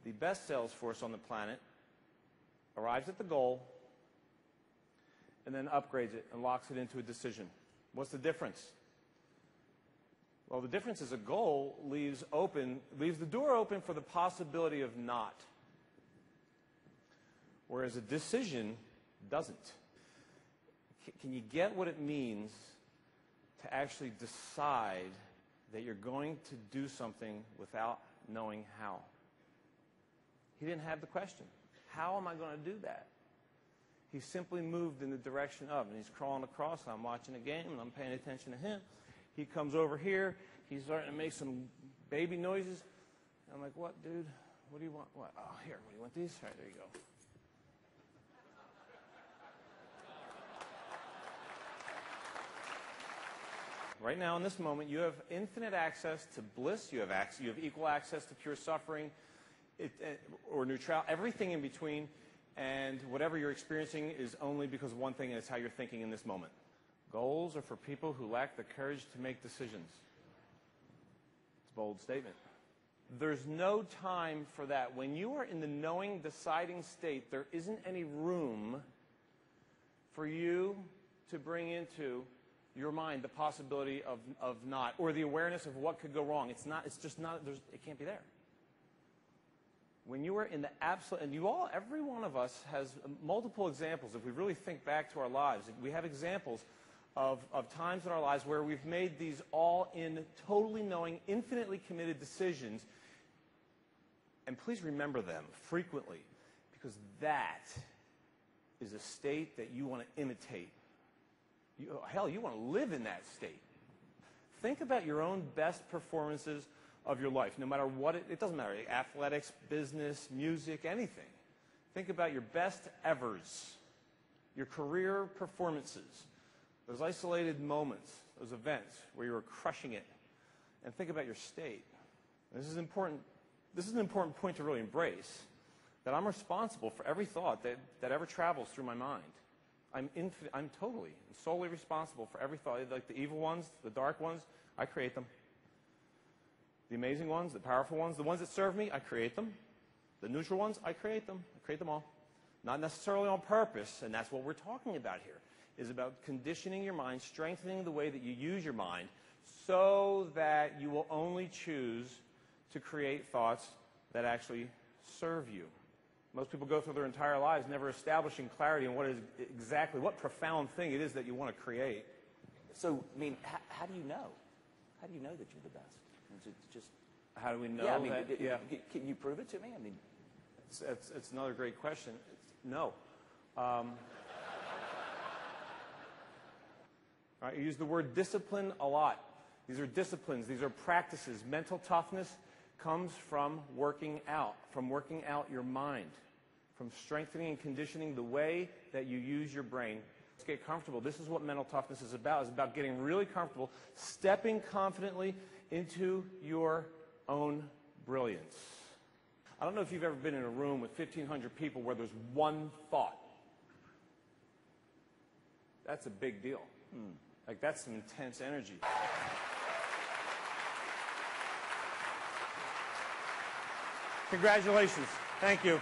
the best sales force on the planet arrives at the goal and then upgrades it and locks it into a decision. What's the difference? Well, the difference is a goal leaves the door open for the possibility of not, whereas a decision doesn't. Can you get what it means to actually decide that you're going to do something without knowing how? He didn't have the question. How am I going to do that? He simply moved in the direction of, and he's crawling across, and I'm watching a game, and I'm paying attention to him. He comes over here. He's starting to make some baby noises. I'm like, what, dude? What do you want? What? Oh, here. What do you want these? All right, there you go. Right now, in this moment, you have infinite access to bliss. You have equal access to pure suffering or neutral, everything in between. And whatever you're experiencing is only because of one thing, and it's how you're thinking in this moment. Goals are for people who lack the courage to make decisions. It's a bold statement. There's no time for that. When you are in the knowing, deciding state, there isn't any room for you to bring into your mind the possibility of not, or the awareness of what could go wrong. It's just not, it can't be there. When you are in the absolute, and every one of us has multiple examples. If we really think back to our lives, we have examples of times in our lives where we've made these all-in, totally knowing, infinitely committed decisions. And please remember them frequently, because that is a state that you want to imitate. Hell, you want to live in that state. Think about your own best performances of your life, no matter what it doesn't matter, athletics, business, music, anything. Think about your best evers, your career performances, those isolated moments, those events where you were crushing it, and think about your state. This is important. This is an important point to really embrace, that I'm responsible for every thought that ever travels through my mind. I'm totally and solely responsible for every thought. Like the evil ones, the dark ones, I create them. The amazing ones, the powerful ones, the ones that serve me, I create them. The neutral ones, I create them. I create them all. Not necessarily on purpose, and that's what we're talking about here, is about conditioning your mind, strengthening the way that you use your mind so that you will only choose to create thoughts that actually serve you. Most people go through their entire lives never establishing clarity on what profound thing it is that you want to create. So, I mean, how do you know? How do you know that you're the best? Is it just, how do we know yeah, I mean, that? Can you prove it to me? I mean, it's another great question. No. All right, you use the word discipline a lot. These are disciplines. These are practices. Mental toughness comes from working out your mind, from strengthening and conditioning the way that you use your brain. Let's get comfortable. This is what mental toughness is about. It's about getting really comfortable, stepping confidently into your own brilliance. I don't know if you've ever been in a room with 1,500 people where there's one thought. That's a big deal. Like, that's some intense energy. Congratulations. Thank you.